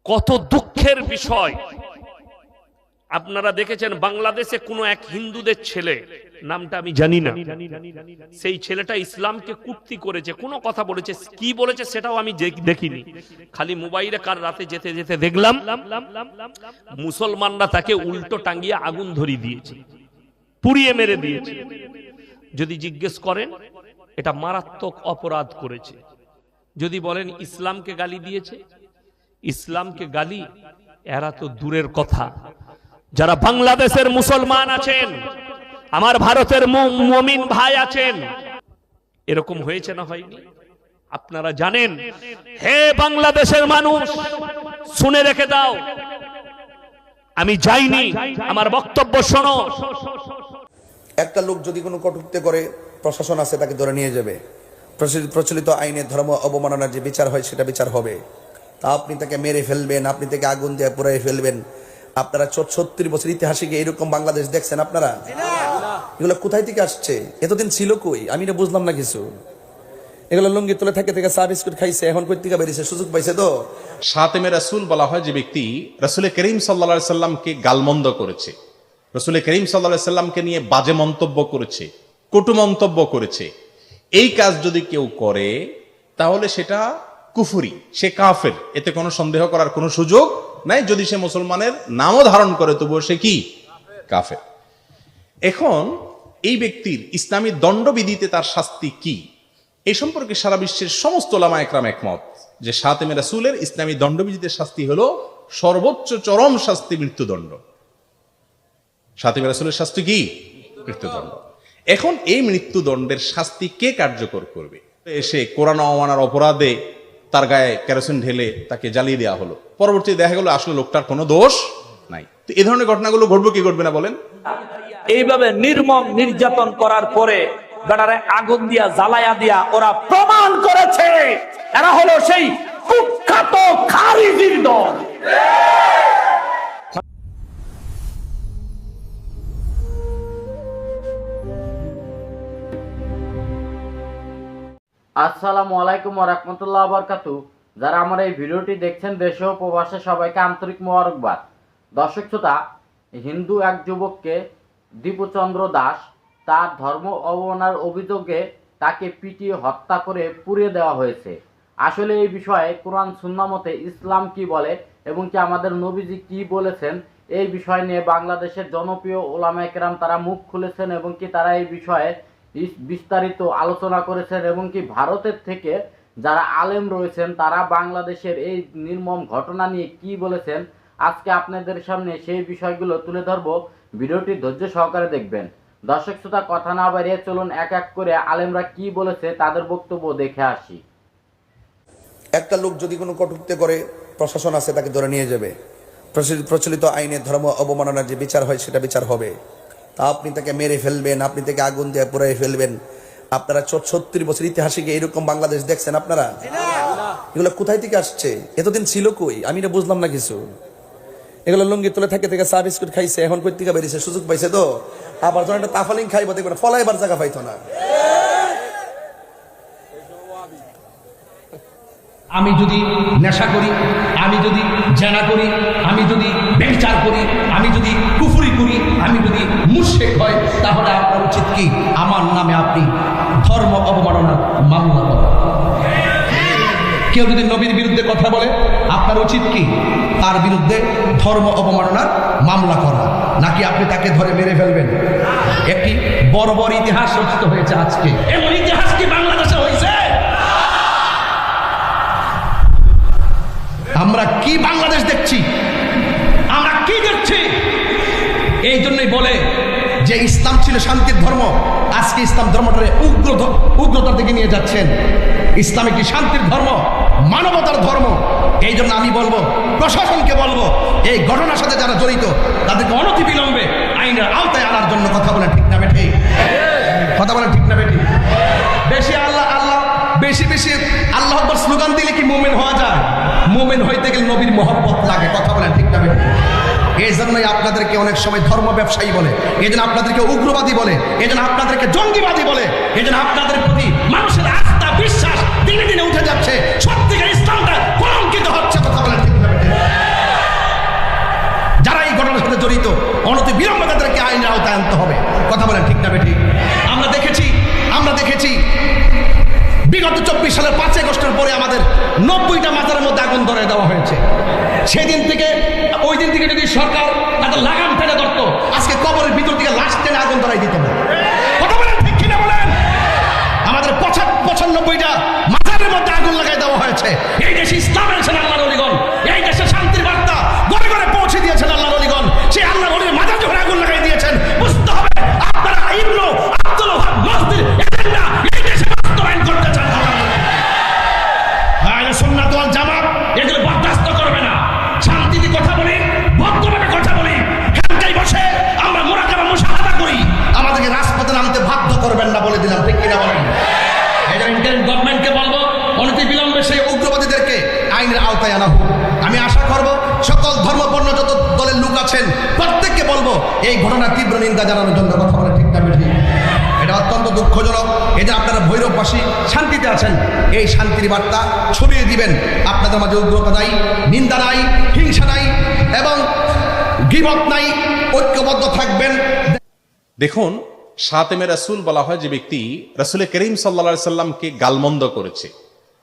কত দুঃখের বিষয়। আপনারা দেখেছেন বাংলাদেশে কোনো এক হিন্দুদের ছেলে, নামটা আমি জানি না, সেই ছেলেটা ইসলামকে কুর্তি করেছে, কোনো কথা বলেছে, কি বলেছে সেটাও আমি দেখিনি, খালি মোবাইলে কার রাতে যেতে যেতে দেখলাম মুসলমানরা তাকে উল্টো টাঙ্গিয়ে আগুন ধরিয়ে দিয়েছে, পুড়িয়ে মেরে দিয়েছে। যদি জিজ্ঞেস করেন এটা মারাত্মক অপরাধ করেছে। যদি বলেন ইসলামকে গালি দিয়েছে, ইসলামকে গালি এরা তো দূরের কথা। যারা বাংলাদেশের মুসলমান আছেন, আমার ভারতের মুমিন ভাই আছেন, এরকম হয়েছে না হয়নি? আপনারা জানেন। হে বাংলাদেশের মানুষ, শুনে রেখে দাও, আমি যাইনি, আমার বক্তব্য শোনো। একটা লোক যদি কোনো কটূক্তি করে, প্রশাসন আছে তাকে ধরে নিয়ে যাবে। প্রচলিত আইনে ধর্ম অবমাননার যে বিচার হয় সেটা বিচার হবে। তা আপনি তাকে মেরে ফেলবেন, আপনি তাকে আগুন দিয়ে পুড়িয়ে ফেলবেন। আপনারা ৭০ বছর ইতিহাসে এরকম বাংলাদেশ দেখছেন আপনারা? এগুলো কোথায় থেকে আসছে? এতদিন ছিল কই? আমি এটা বুঝলাম না কিছু। এগুলো লুঙ্গি তুলে থেকে থেকে চা বিস্কুট খাইছে, এখন কই থেকে বেরিয়েছে, সুযোগ পাইছে তো। শাতেমে রাসূল বলা হয় যে ব্যক্তি রাসূল করিম সাল্লাল্লাহু আলাইহি সাল্লামকে গালমন্দ করেছে, রাসূল করিম সাল্লাল্লাহু আলাইহি সাল্লামকে নিয়ে বাজে মন্তব্য করেছে, কটু মন্তব্য করেছে, এই কাজ যদি কেউ করে তাহলে সেটা কুফরি, সে কাফের, এতে কোনো সন্দেহ করার কোনো সুযোগ নাই। যদি সে মুসলমানের নামও ধারণ করে তবুও সে কি? কাফের। এখন এই ব্যক্তির ইসলামী দণ্ডবিধিতে তার শাস্তি কি, এই সম্পর্কে সারা বিশ্বের সমস্ত উলামা একরাম একমত যে শাতেমে রাসূলের ইসলামী দণ্ডবিধিতে শাস্তি হলো সর্বোচ্চ চরম শাস্তি, মৃত্যুদণ্ড। শাতেমে রাসূলের শাস্তি কি? মৃত্যুদণ্ড। এখন এই মৃত্যুদণ্ডের শাস্তি কে কার্যকর করবে? এসে কোরআন অমানার অপরাধে তার গায়ে কেরোসিন ঢেলে তাকে জ্বালিয়ে দেওয়া হলো, পরবর্তী দেখা গেল আসলে লোকটার কোনো দোষ নাই। তো এই ধরনের ঘটনাগুলো ঘটবে কি ঘটবে না বলেন? এইভাবে নির্মম নির্যাতন করার পরে বেটারে আগুন দিয়া জ্বালায়া দিয়া ওরা প্রমাণ করেছে এরা হলো সেই কুখ্যাত খারিজির দল। আসসালামু আলাইকুম ওয়া রাহমাতুল্লাহি ওয়া বারাকাতুহু। যারা আমার এই ভিডিওটি দেখছেন দেশে ও প্রবাসে সবাইকে আন্তরিক মোবারকবাদ। দর্শক শ্রোতা, হিন্দু এক যুবককে দীপচন্দ্র দাস তার ধর্ম অবমাননার অভিযোগে তাকে পিটিয়ে হত্যা করে পুড়িয়ে দেওয়া হয়েছে। আসলে এই বিষয়ে কোরআন সুন্নাহ মতে ইসলাম কি বলে এবং কি আমাদের নবীজি কি বলেছেন, এই বিষয় নিয়ে বাংলাদেশের জনপ্রিয় উলামায়ে কেরাম তারা মুখ খুলেছেন এবং কি তারা এই বিষয়ে বিস্তারিত আলোচনা করেছেন এবং কি ভারতের থেকে যারা আলেম রয়েছেন তারা বাংলাদেশের এই নির্মম ঘটনা নিয়ে কি বলেছেন, আজকে আপনাদের সামনে সেই বিষয়গুলো তুলে ধরবো। ভিডিওটি ধৈর্য সহকারে দেখবেন। দর্শক শ্রোতা, কথা না বাড়িয়ে চলুন এক এক করে আলেমরা কি বলেছে তাদের বক্তব্য দেখে আসি। একটা লোক যদি কোনো কটূক্তি করে, প্রশাসন আছে তাকে ধরে নিয়ে যাবে। প্রচলিত আইনে ধর্ম অবমাননার যে বিচার হয় সেটা বিচার হবে। তা আপনি তাকে মেরে ফেলবেন, আপনি তাকে আগুন দিয়ে পুড়িয়ে ফেলবেন। আপনারা ৭০ বছর ইতিহাসে এরকম বাংলাদেশ দেখছেন আপনারা? এগুলো কোথায় থেকে আসছে? এতদিন ছিল কই? আমি এটা বুঝলাম না কিছু। এগুলো লুঙ্গি তুলে থেকে থেকে চা বিস্কুট খাইছে, এখন কই থেকে বেরিয়েছে, সুযোগ পাইছে তো। আবার যখন একটা তাফালিং খাইব দেখবেন ফলাইবার জায়গা পাইতো না। আমি যদি নেশা করি, আমি যদি জেনা করি, আমি যদি ব্যভিচার করি, আমি যদি কুফরি করি, আমি যদি মুশরিক হয়, তাহলে আপনার উচিত কি? আমার নামে আপনি ধর্ম অবমাননার মামলা করেন। কেউ যদি নবীর বিরুদ্ধে কথা বলে, আপনার উচিত কি? তার বিরুদ্ধে ধর্ম অবমাননার মামলা করা, নাকি আপনি তাকে ধরে মেরে ফেলবেন? একটি বড় বড় ইতিহাস রচিত হয়েছে আজকে। এমন ইতিহাস কি বাংলাদেশে হয়েছে? আমরা কি বাংলাদেশ দেখছি? আমরা কি দেখছি? এই জন্যই বলে যে ইসলাম ছিল শান্তির ধর্ম, আজকে ইসলাম ধর্মটারে উগ্রতার দিকে নিয়ে যাচ্ছেন। ইসলাম একটি শান্তির ধর্ম, মানবতার ধর্ম। এই জন্য আমি বলবো, প্রশাসনকে বলবো, এই ঘটনার সাথে যারা জড়িত তাদেরকে অনতিবিলম্বে আইনের আওতায় আনার জন্য কথা বলেন, ঠিক না বেঠি? কথা বলেন, ঠিক না বেঠি? বেশি আল্লাহ আল্লাহ, বেশি বেশি আল্লাহ আকবার স্লোগান দিলে কি মুমিন হওয়া যায়? মুমিন হইতে গেলে নবীর মহব্বত লাগে। কথা বলেন, ঠিক না বেঠি? এই জন্যই আপনাদেরকে অনেক সময় ধর্ম ব্যবসায়ী বলে, এই জন্য আপনাদেরকে উগ্রবাদী বলে, এই জন্য আপনাদেরকে জঙ্গিবাদী বলে, এই জন্য আপনাদের প্রতি মানুষের আস্থা বিশ্বাস দিনে দিনে উঠে যাচ্ছে। সত্যিকার ইসলামটা কলঙ্কিত হচ্ছে। কথা বলেন, ঠিক না বেঠি? লাগাই দেওয়া হয়েছে। সেদিন থেকে ওই দিন থেকে যদি সরকার একটা লাগাম টেনে ধরতো, আজকে কবরের ভিতর থেকে লাশ টেনে আগুন ধরাই দিত না। কথা বলেন ঠিক কিনা বলেন? আমাদের 95টা মাজারের মধ্যে আগুন লাগাই দেওয়া হয়েছে। এই দেশে ইসলাম এনেছেন আল্লাহর ওলিগণ, এই দেশে শান্তির বার্তা ঘরে ঘরে পৌঁছে দিয়েছেন আল্লাহর ওলিগণ। সেই আল্লাহর ওলির মাজার যখন আগুন লাগাই দিয়েছেন, বুঝতে হবে আপনারা ইবনু আব্দুল ওয়াহাব মসজিদ এজেন্ডা এই দেশে বাস্তবায়ন করতে চান। আহলে সুন্নাত ওয়াল জামাত এগুলো বরদাস্ত করবে না। শান্তিতে কথা বলি, ভদ্রভাবে কথা বলি, এখানটাই বসে আমরা মুরাকাবা মুশাহাদা করি। আমাদেরকে রাজপথে নামতে বাধ্য করবেন না বলে দিলাম, ঠিক কিনা বলেন? গভর্নমেন্টকে বলবো অনতি বিলম্বে সেই উগ্রবাদীদেরকে আইনের আওতায় আনা হোক। আমি আশা করব সকল ধর্মবর্ণ যত দলের লোক আছেন প্রত্যেককে বলবো এই ঘটনার তীব্র নিন্দা জানানোর জন্য। কথা বলে ঠিক না বেশি? এটা অত্যন্ত দুঃখজনক। এই যে আপনারা ভৈরববাসী শান্তিতে আছেন, এই শান্তির বার্তা ছড়িয়ে দিবেন। আপনাদের মাঝে উগ্রতা নাই, নিন্দা নাই, হিংসা নাই এবং গীবত নাই, ঐক্যবদ্ধ থাকবেন। দেখুন, শাতেমে রাসূল বলা হয় যে ব্যক্তি রাসূল করিম সাল্লাল্লাহু আলাইহি সাল্লামকে গালমন্দ করেছে,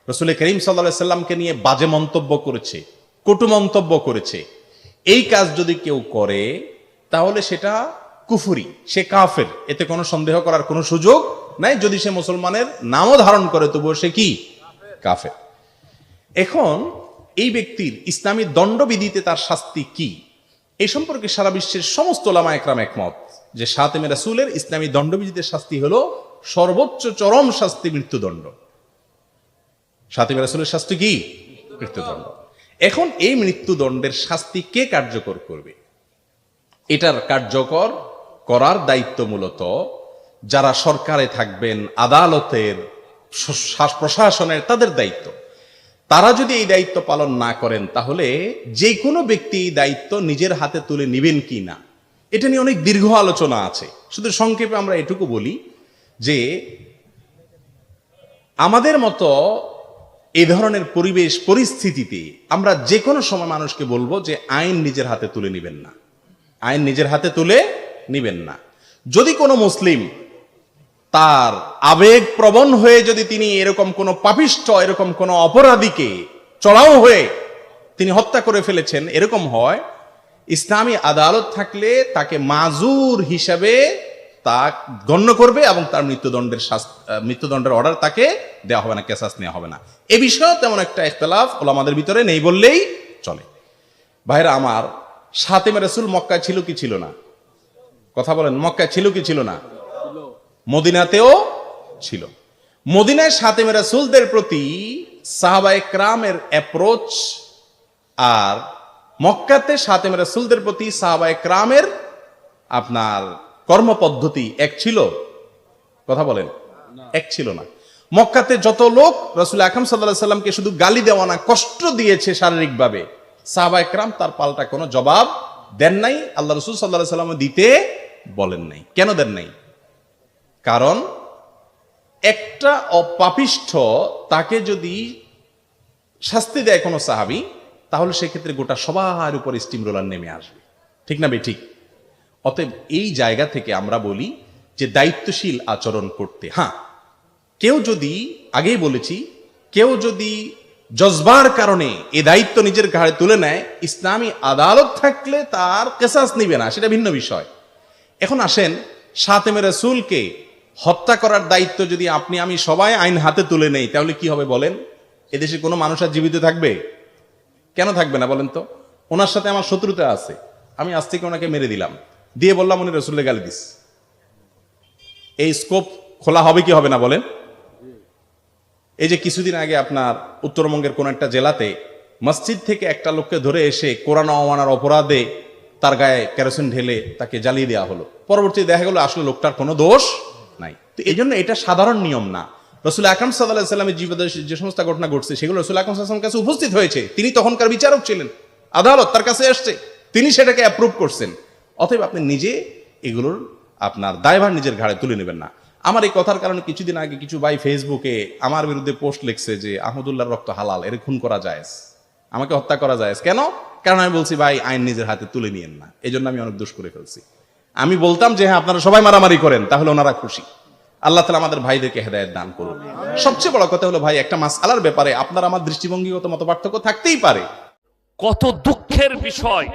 রাসূল করিম সাল্লাল্লাহু আলাইহি সাল্লামকে নিয়ে বাজে মন্তব্য করেছে, কটু মন্তব্য করেছে। এই কাজ যদি কেউ করে তাহলে সেটা কুফরি, সে কাফের, এতে কোনো সন্দেহ করার কোনো সুযোগ নাই। যদি সে মুসলমানের নামও ধারণ করে তবুও সে কি? কাফের। এখন এই ব্যক্তির ইসলামী দণ্ডবিধিতে তার শাস্তি কি, এই সম্পর্কে সারা বিশ্বের সমস্ত ওলামা একরাম একমত যে শাতেমে রাসূলের ইসলামী দণ্ডবিধিতে শাস্তি হলো সর্বোচ্চ চরম শাস্তি, মৃত্যুদণ্ড। শাতেমে রাসূলের শাস্তি কি? মৃত্যুদণ্ড। এখন এই মৃত্যুদণ্ডের শাস্তি কে কার্যকর করবে? এটার কার্যকর করার দায়িত্ব মূলত যারা সরকারে থাকবেন, আদালতের, প্রশাসনের, তাদের দায়িত্ব। তারা যদি এই দায়িত্ব পালন না করেন তাহলে যে কোনো ব্যক্তি এই দায়িত্ব নিজের হাতে তুলে নেবেন কি না, এটা নিয়ে অনেক দীর্ঘ আলোচনা আছে। শুধু সংক্ষেপে আমরা এটুকু বলি যে আমাদের মতো এই ধরনের পরিবেশ পরিস্থিতিতে আমরা যে কোনো সময় মানুষকে বলবো যে আইন নিজের হাতে তুলে নেবেন না, আইন নিজের হাতে তুলে নেবেন না। যদি কোনো মুসলিম তার আবেগ প্রবণ হয়ে যদি তিনি এরকম কোন পাপিষ্ঠ, এরকম কোন অপরাধীকে চড়াও হয়ে তিনি হত্যা করে ফেলেছেন, এরকম হয়, ইসলামী আদালত থাকলে তাকে মাজুর হিসাবে তা গণ্য করবে এবং তার মৃত্যুদণ্ডের অর্ডার তাকে দেওয়া হবে না, কেসাস নেওয়া হবে না। এ বিষয়ে তেমন একটা ইখতিলাফ ওলামাদের ভিতরে নেই বললেই চলে। ভাইরা আমার, শাতেমে রাসূল মক্কায় ছিল কি ছিল না? কথা বলেন, মক্কায় ছিল কি ছিল না? মদিনাতেও ছিল। মদিনায় শাতেমে রাসূলদের প্রতি সাহাবায়ে কেরামের অ্যাপ্রোচ আর মক্কাতে শাতেমে রাসূলদের প্রতি সাহাবায়ে কেরামের আপনার কর্মপদ্ধতি এক ছিল? কথা বলেন, এক ছিল না। মক্কাতে যত লোক রাসূল আকরাম সাল্লাল্লাহু আলাইহি সাল্লামকে শুধু গালি দেওয়া না, কষ্ট দিয়েছে শারীরিকভাবে, সাহাবায়ে কেরাম তার পাল্টা কোনো জবাব দেন নাই, আল্লাহ রাসূল সাল্লাল্লাহু আলাইহি সাল্লাম দিতে বলেন নাই। কেন দেন নাই? কারণ একটা অপাপিষ্ঠ তাকে যদি শাস্তি দেয় কোনো সাহাবী, তাহলে সেক্ষেত্রে গোটা সবার উপর স্টিম রোলার নেমে আসবে, ঠিক না ঠিক? অতএব এই জায়গা থেকে আমরা বলি যে দায়িত্বশীল আচরণ করতে। হ্যাঁ, কেউ যদি, আগেই বলেছি, কেউ যদি জজবার কারণে এই দায়িত্ব নিজের ঘাড়ে তুলে নেয়, ইসলামী আদালত থাকলে তার কেসাস নিবে না, সেটা ভিন্ন বিষয়। এখন আসেন, শাতেমে রাসূলকে হত্যা করার দায়িত্ব যদি আপনি আমি সবাই আইন হাতে তুলে নেই, তাহলে কি হবে বলেন? এদেশে কোনো মানুষ আর জীবিত থাকবে? কেন থাকবে না বলেন তো? ওনার সাথে আমার শত্রুতা আছে, আমি আজ থেকে ওনাকে মেরে দিলাম, দিয়ে বললাম উনি রাসূলের গালি দিস, এই স্কোপ খোলা হবে কি হবে না বলেন? এই যে কিছুদিন আগে আপনার উত্তরবঙ্গের কোন একটা জেলাতে মসজিদ থেকে একটা লোককে ধরে এসে কোরআন অমানার অপরাধে তার গায়ে কেরোসিন ঢেলে তাকে জ্বালিয়ে দেওয়া হলো। পরবর্তী দেখা গেল আসলে লোকটার কোনো দোষ নাই। তো এই জন্য এটা সাধারণ নিয়ম না। রাসূল আকরাম সাল্লাল্লাহু আলাইহি সাল্লামের জীবনে যে সমস্ত ঘটনা ঘটছে সেগুলো রাসূল আকরাম সাল্লাল্লাহু আলাইহি ওয়াসাল্লামের কাছে উপস্থিত হয়েছে, তিনি তখনকার বিচারক ছিলেন, আদালত তার কাছে আসছে, তিনি সেটাকে অ্যাপ্রুভ করছেন। অতএব আপনি নিজে এগুলোর আপনার দায়ভার নিজের ঘাড়ে তুলে নেবেন না। আমার এই কথার কারণে কিছুদিন আগে কিছু ভাই ফেসবুকে আমার বিরুদ্ধে পোস্ট লিখছে যে আহমদুল্লাহর রক্ত হালাল, এর খুন করা যায়, আমাকে হত্যা করা যায়। কেন? কারণ আমি বলছি ভাই আইন নিজের হাতে তুলে নিয়েন না, এই জন্য আমি অনেক দোষ করে ফেলছি। আমি বলতাম যে হ্যাঁ আপনারা সবাই মারামারি করেন, তাহলে ওনারা খুশি। আল্লাহ তাআলা আমাদের ভাইদেরকে হেদায়েত দান করুন। সবচেয়ে বড় কথা হলো ভাই, একটা মাসআলার ব্যাপারে আপনার আমার দৃষ্টিভঙ্গিগত মতপার্থক্য থাকতেই পারে। কত দুঃখের বিষয়,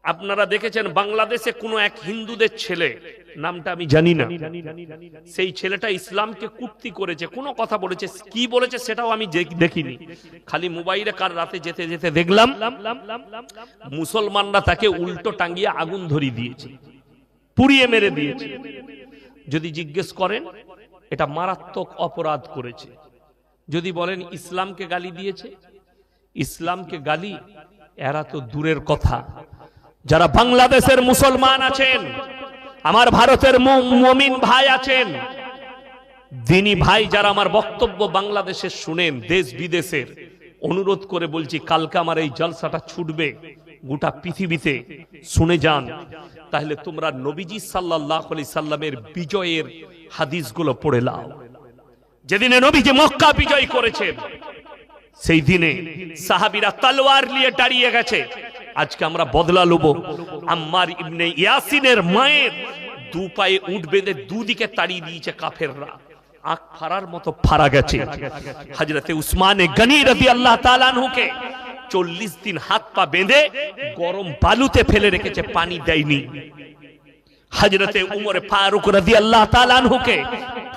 আপনারা দেখেছেন বাংলাদেশে কোনো এক হিন্দুদের ছেলে, নামটা আমি জানি না, সেই ছেলেটা ইসলামকে কুর্তি করেছে, কোনো কথা বলেছে, কি বলেছে সেটাও আমি দেখিনি, খালি মোবাইলে কার রাতে যেতে যেতে দেখলাম মুসলমানরা তাকে উল্টো টাঙ্গিয়ে আগুন ধরিয়ে দিয়েছে, পুড়িয়ে মেরে দিয়েছে। যদি জিজ্ঞেস করেন এটা মারাত্মক অপরাধ করেছে। যদি বলেন ইসলামকে গালি দিয়েছে, ইসলামকে গালি এরা তো দূরের কথা, যারা বাংলাদেশের মুসলমান আছেন, আমার ভারতের মুমিন ভাই আছেন, দিনী ভাই যারা আমার বক্তব্য বাংলাদেশে শুনেন, দেশ বিদেশের, অনুরোধ করে বলছি কালকে আমার এই জলসাটা ছুটবে গোটা পৃথিবীতে, শুনে যান। তাহলে তোমরা নবীজি সাল্লাল্লাহু আলাইহি সাল্লামের বিজয়ের হাদিসগুলো পড়ে নাও। যেদিনে নবীজি মক্কা বিজয় করেছেন সেই দিনে সাহাবীরা তলোয়ার নিয়ে দাঁড়িয়ে গেছে। আজকে আমরা বদলা লব। আম্মার ইবনে ইয়াসিনের মায়ের দু পায়ে উট বেঁধে দুদিকে তাড়িয়ে দিয়েছে কাফেররা, আখ ফারার মতো ফারা গেছে। হযরতে উসমানে গনি রাদিয়াল্লাহু তাআলা আনহুকে 40 দিন হাত পা বেঁধে গরম বালুতে ফেলে রেখেছে, পানি দেয়নি। হযরতে উমর ফারুক রাদিয়াল্লাহু তাআলা আনহুকে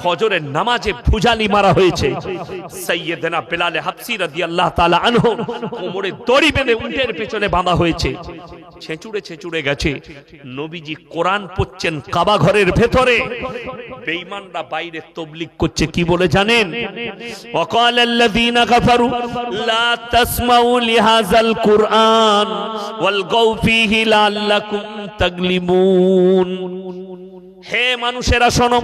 ফজরের নামাজে ভুজালি মারা হয়েছে। সাইয়েদনা বেলাল হাবসি রাদিয়াল্লাহু তাআলা আনহু কোমরে দড়ি বেঁধে উটের পেছনে বাঁধা হয়েছে, ছেঁচুড়ে ছেঁচুড়ে গেছে। নবীজি কোরআন পড়ছেন কাবা ঘরের ভেতরে, বেঈমানরা বাইরে তাবলীগ করছে, কি বলে জানেন? ওয়াকালাল্লাযীনা কাফারু লা তাসমাউ লিহাযাল কুরআন ওয়ালগাউ ফীহি লাআল্লাকুম তাগলিবুন। হে মানুষেরা শোনো,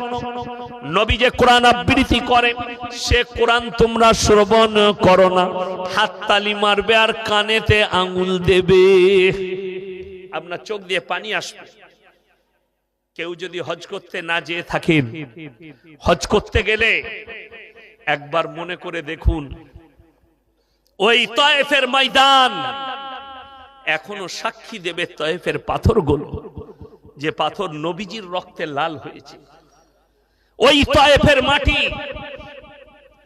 নবী যে কোরআন আবৃত্তি করে সে কোরআন তোমরা শ্রবণ করো না, হাততালি মারবে আর কানেতে আঙ্গুল দেবে, আপনার চোখ দিয়ে পানি আসবে। কেউ যদি হজ করতে না যেয়ে থাকেন, হজ করতে গেলে একবার মনে করে দেখুন, ওই তায়েফের ময়দান এখনো সাক্ষী দেবে তায়েফের পাথরগুলো, যে পাথর নবীজির রক্তে লাল হয়েছে। ওই তায়েফের মাটি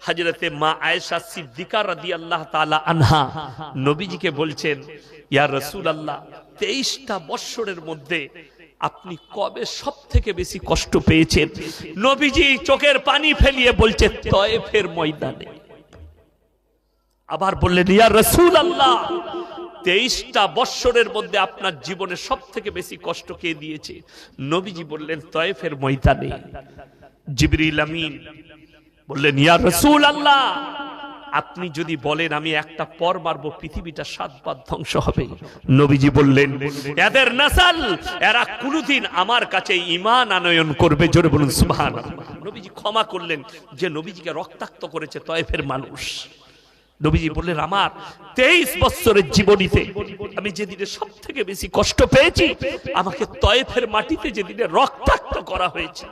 হযরতে মা আয়েশা সিদ্দিকা রাদিয়াল্লাহু তাআলা আনহা নবীজিকে বলছেন, ইয়া রাসূলুল্লাহ, 23টা বছরের মধ্যে আপনি কবে সবথেকে বেশি কষ্ট পেয়েছেন? নবীজি চোখের পানি ফেলিয়ে বলছে, তায়েফের ময়দানে। আবার বললেন, ইয়া রাসূলুল্লাহ, 23টা বছরের মধ্যে আপনার জীবনে সবথেকে বেশি কষ্ট কে দিয়েছে? নবীজি বললেন, তায়েফের ময়দানে। জিবরিল আমিন বললেন, ইয়া রাসূলুল্লাহ, আপনি যদি বলেন আমি একটা পর মারবো, পৃথিবীটা 7 বার ধ্বংস হবে। নবীজি বললেন, এদের নাসাল, এরা কোনদিন আমার কাছে ঈমান আনয়ন করবে। জোরে বলুন সুবহানাল্লাহ। নবীজি ক্ষমা করলেন যে নবীজিকে রক্তাক্ত করেছে তায়েফের মানুষ। নবীজি বললেন, আমার 23 বছরের জীবনীতে আমি যেদিনে সবথেকে বেশি কষ্ট পেয়েছি, আমাকে তায়েফের মাটিতে যেদিনে রক্তাক্ত করা হয়েছে।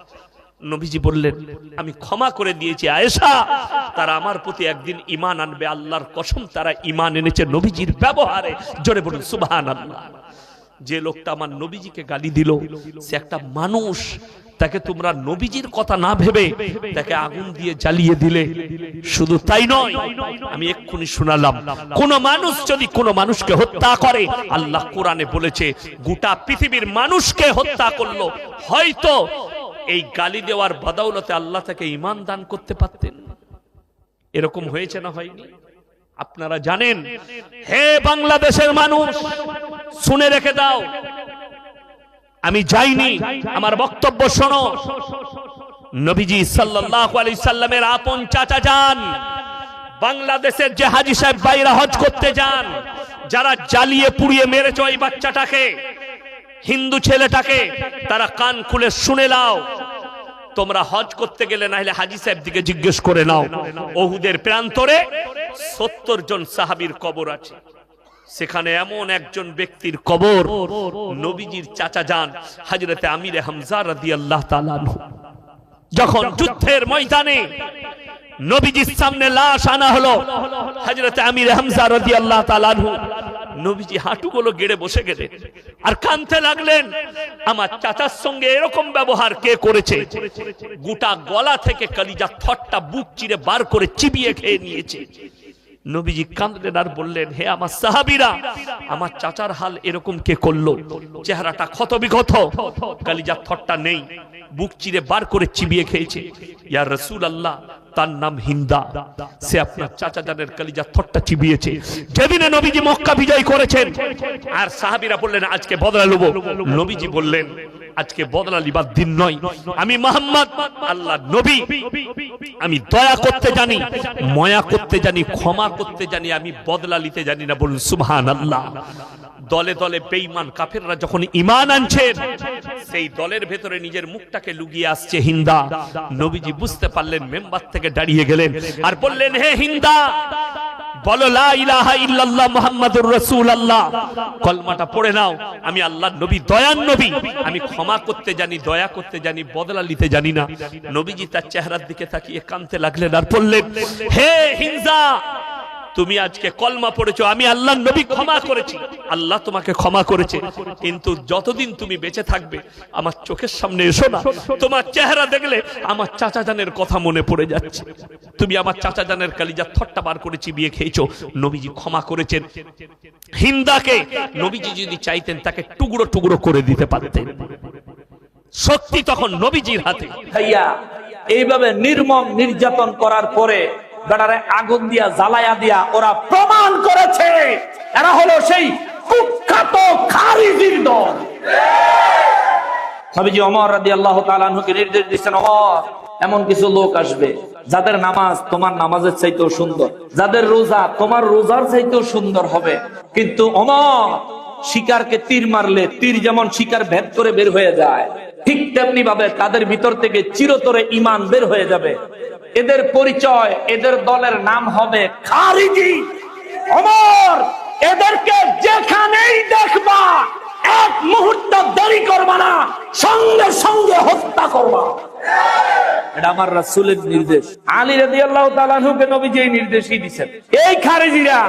নবীজি বললেন, আমি ক্ষমা করে দিয়েছি আয়েশা, তারা আমার প্রতি একদিন ঈমান আনবে। আল্লাহর কসম, তারা ঈমান এনেছে নবীজির ব্যবহারে। জোরে বলুন সুবহানাল্লাহ। যে লোকটা আমার নবীজিকে গালি দিল, সে একটা মানুষ, তাকে তোমরা নবীজির কথা না ভেবে তাকে আগুন দিয়ে জ্বালিয়ে দিলে। শুধু তাই নয়, আমি এক্ষুনি শোনালাম, কোন মানুষ যদি কোন মানুষকে হত্যা করে, আল্লাহ কোরআনে বলেছে গোটা পৃথিবীর মানুষকে হত্যা করলো, হয়তো এই গালি দেওয়ার বদৌলতে আল্লাহ তাকে ঈমান দান করতে পারতেন। এরকম হয়েছে না হয়নি? আপনারা জানেন। হে বাংলাদেশের মানুষ, শুনে রেখে দাও, আমি যাইনি, আমার বক্তব্য শোনো। নবীজি সাল্লাল্লাহু আলাইহি সাল্লামের আপন চাচা যান, বাংলাদেশের যে হাজী সাহেব ভাইরা হজ করতে যান, যারা জ্বালিয়ে পুড়িয়ে মেরেছে ওই বাচ্চাটাকে, হিন্দু ছেলেটাকে, তারা কান খুলে শুনে নাও। তোমরা হজ করতে গেলে, না হলে হাজী সাহেব দিকে জিজ্ঞেস করে নাও, উহুদের প্রান্তরে 70 জন সাহাবীর কবর আছে। সেখানে এমন একজন ব্যক্তির কবর, নবীজির চাচা যান হযরতে আমির হামজা রাদিয়াল্লাহু তাআলা আনহু। যখন যুদ্ধের ময়দানে নবীজির সামনে লাশ আনা হলো, হযরতে আমির হামজা রাদিয়াল্লাহু তাআলা আনহু নবীজি হাঁটুগুলো গেড়ে বসে গেলেন আর কাঁদতে লাগলেন, আমার চাচার সঙ্গে এরকম ব্যবহার কে করেছে? গোটা গলা থেকে কলিজা থটটা বুক চিরে বার করে চিবিয়ে খেয়ে নিয়েছে। নবীজি কাঁদলেন আর বললেন, হে আমার সাহাবীরা, আমার চাচার হাল এরকম কে করলো? চেহারাটা ক্ষত বিক্ষত, কলিজার থটটা নেই, বুক চিরে বার করে চিবিয়ে খেয়েছে। ইয়া রাসূলুল্লাহ, তার নাম হিন্দা, সে আপনার চাচা জানের কলিজা থটটা চিবিয়েছে। যেদিনে নবীজি মক্কা বিজয় করেছেন আর সাহাবীরা বললেন আজকে বদলা নেব, নবীজি বললেন আজকে বদলা লিবার দিন নয়, আমি মুহাম্মদ আল্লাহর নবী, আমি দয়া করতে জানি, মায়া করতে জানি, ক্ষমা করতে জানি, আমি বদলা নিতে জানি না। বলুন সুবহানাল্লাহ। দলে দলে বেঈমান কাফেররা যখন ঈমান আনছেন, সেই দলের ভেতরে নিজের মুখটাকে লুকিয়ে আসছে হিন্দা। নবীজি বুঝতে পারলেন, মেম্বার থেকে দাঁড়িয়ে গেলেন আর বললেন, হে হিন্দা, বলো লা ইলাহা ইল্লাল্লাহ মুহাম্মাদুর রাসূলুল্লাহ, কলমাটা পড়ে নাও। আমি আল্লাহর নবী, দয়ার নবী, আমি ক্ষমা করতে জানি, দয়া করতে জানি, বদলা নিতে জানি না। নবীজি তার চেহারার দিকে তাকিয়ে কাঁদতে লাগলেন আর বললেন, হে হিন্দা, তুমি আজকে কলমা পড়েছো, আমি আল্লাহর নবী ক্ষমা করেছি, আল্লাহ তোমাকে ক্ষমা করেছে, কিন্তু যতদিন তুমি বেঁচে থাকবে আমার চোখের সামনে এসো না, তোমার চেহারা দেখলে আমার চাচা জানের কথা মনে পড়ে যাচ্ছে। তুমি আমার চাচা জানের কলিজা থট্টা বার করে চিবিয়ে খেয়েছো। নবীজি ক্ষমা করেছেন হিন্দাকে। নবীজি যদি চাইতেন তাকে টুকরো টুকরো করে দিতে পারতেন। শক্তি তখন নবীজির হাতে। ভাইয়া, এইভাবে নির্মম নির্যাতন করার পরে বেটারে আগুন দিয়া জ্বালায়া দিয়া ওরা প্রমাণ করেছে এরা হলো সেই কুখ্যাত খারিজির দল। নবীজি ওমর রাদিয়াল্লাহু তাআলা আনহুকে নির্দেশ দিয়েছেন, ওমর, এমন কিছু লোক আসবে যাদের নামাজ তোমার নামাজের চাইতেও সুন্দর, যাদের রোজা তোমার রোজার চাইতেও সুন্দর হবে, কিন্তু ওমর, শিকারকে তীর মারলে তীর যেমন শিকার ভেদ করে বের হয়ে যায়, ঠিক তেমনি ভাবে তাদের ভিতর থেকে চিরতরে ঈমান বের হয়ে যাবে। এদের পরিচয়, এদের দলের নাম হবে খারিজি। ওমর, এদেরকে যেখানেই দেখবা এক মুহূর্ত দেরি করবা না, সঙ্গে সঙ্গে হত্যা করবা। এটা আমার রাসূলের নির্দেশ। আলী রাদিয়াল্লাহু তাআলা আনহুকে নবীজি এই নির্দেশই দিয়েছেন। এই খারিজিরা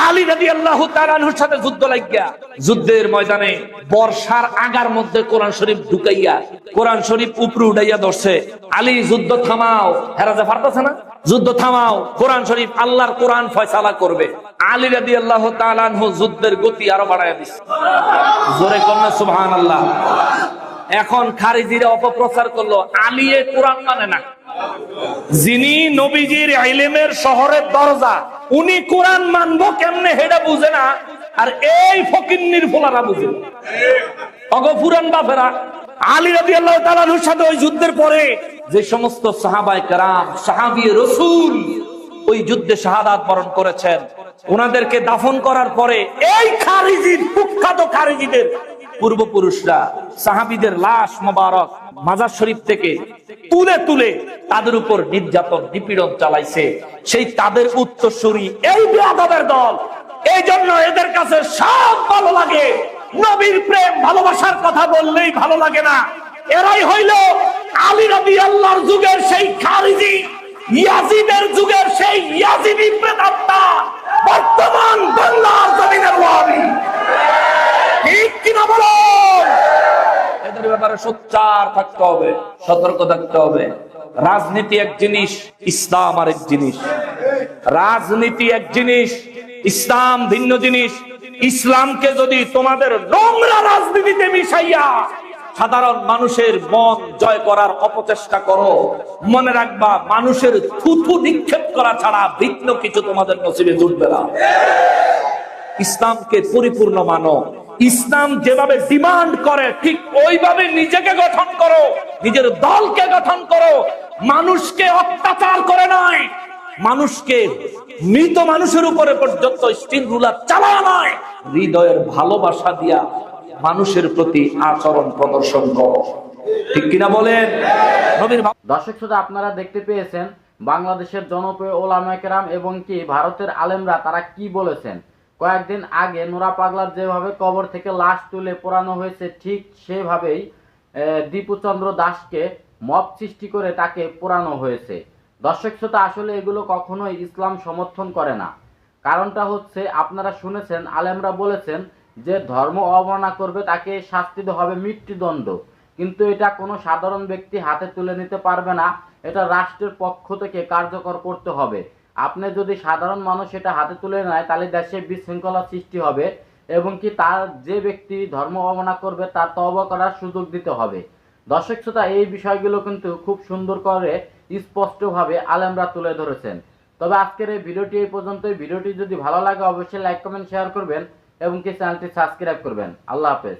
আলী রাদিয়াল্লাহু তাআলা আনহুর সাথে যুদ্ধ লাগিয়া, যুদ্ধের ময়দানে বর্ষার আগার মধ্যে কোরআন শরীফ ঢুকাইয়া কোরআন শরীফ উপরে উঠাইয়া ধরছে। আলী, যুদ্ধ থামাও, হেরাজে পারতেছে না, যুদ্ধ থামাও, কোরআন শরীফ, আল্লাহর কোরআন ফয়সালা করবে। আলী রাদিয়াল্লাহু তাআলা আনহু যুদ্ধের গতি আরো বাড়ায়া দিছে। জোরে কন্যা সুবহানাল্লাহ। এখন খারিজিরা অপপ্রচার করলো, আলী এ কোরআন মানে না, যিনি নবীজির ইলমের শহরের দরজা, উনি কোরআন মানবো কেমনে হেডা বুঝে না, আর এই ফকিন্নির ফোলারা বুঝে। অগফুরান বাপেরা আলী রাদিয়াল্লাহু তাআলা আনহুর সাথে ওই যুদ্ধের পরে যে সমস্ত সাহাবায়ে কেরাম, সাহাবী রাসূল ওই যুদ্ধে শাহাদাত বরণ করেছেন, ওনাদেরকে দাফন করার পরে এই খারিজির, কুখ্যাত খারিজিদের পূর্বপুরুষরা সাহাবীদের লাশ মোবারক মাজার শরীফ থেকে তুলে তুলে তাদের উপর নির্যাতন নিপীড়ন চালাইছে। সেই তাদের উত্তরসূরি এই বেয়াদবের দল। এই জন্য এদের কাছে সব ভালো লাগে, নবীর প্রেম ভালোবাসার কথা বললেই ভালো লাগে না। এরাই হইল আলী রাদিয়াল্লাহর যুগের সেই খারিজি, ইয়াজিদের যুগের সেই ইয়াজিদি প্রেতাত্মা, বর্তমান বাংলার জমিনের ওয়াহাবি। ঠিক কিনা বলুন? এদের ব্যাপারে সোচ্চার থাকতে হবে, সতর্ক থাকতে হবে। রাজনীতি এক জিনিস, ইসলাম আরেক জিনিস। রাজনীতি এক জিনিস, ইসলাম ভিন্ন জিনিস। ইসলামকে যদি তোমাদের নোংরা রাজনীতিতে মিশাইয়া সাধারণ মানুষের মন জয় করার অপচেষ্টা করো, মনে রাখবা মানুষের থুথু নিক্ষেপ করা ছাড়া ভিন্ন কিছু তোমাদের নসিবে জুটবে না। ইসলামকে পরিপূর্ণ মানো। ইসলাম যেভাবে ডিমান্ড করে ঠিক ওইভাবে নিজেকে গঠন করো, নিজের দলকে গঠন করো। মানুষকে অত্যাচার করে নয়, মানুষকে মৃত মানুষের উপরে পর্যন্ত স্টিল রুলার চালায় নয়, হৃদয়ের ভালোবাসা দিয়া মানুষের প্রতি আচরণ প্রদর্শন করো। ঠিক কিনা বলেন? দর্শক শ্রোতা, আপনারা দেখতে পেয়েছেন বাংলাদেশের জনপ্রিয় ওলামায়ে কেরাম এবং কি ভারতের আলেমরা তারা কি বলেছেন। কয়েকদিন আগে নোরা পাগলার যেভাবে কবর থেকে লাশ তুলে পোড়ানো হয়েছে, ঠিক সেভাবেই দীপুচন্দ্র দাসকে মব সৃষ্টি করে তাকে পোড়ানো হয়েছে। দর্শক শ্রোতা, আসলে এগুলো কখনোই ইসলাম সমর্থন করে না। কারণটা হচ্ছে, আপনারা শুনেছেন আলেমরা বলেছেন যে ধর্ম অবমাননা করবে তাকে শাস্তি দেওয়া হবে মৃত্যুদণ্ড, কিন্তু এটা কোনো সাধারণ ব্যক্তি হাতে তুলে নিতে পারবে না, এটা রাষ্ট্রের পক্ষ থেকে কার্যকর করতে হবে। আপনি যদি সাধারণ মানুষ এটা হাতে তুলে নেয় তাহলে দেশে বিশৃঙ্খলা সৃষ্টি হবে, এবং কি তার যে ব্যক্তি ধর্ম অবমাননা করবে তার তওবা করার সুযোগ দিতে হবে। দর্শক শ্রোতা, এই বিষয়গুলো কিন্তু খুব সুন্দর করে স্পষ্টভাবে আলেমরা তুলে ধরেছেন। তবে আজকের এই ভিডিওটি এই পর্যন্তই। ভিডিওটি যদি ভালো লাগে অবশ্যই লাইক কমেন্ট শেয়ার করবেন এবং কি চ্যানেলটি সাবস্ক্রাইব করবেন। আল্লাহ হাফেজ।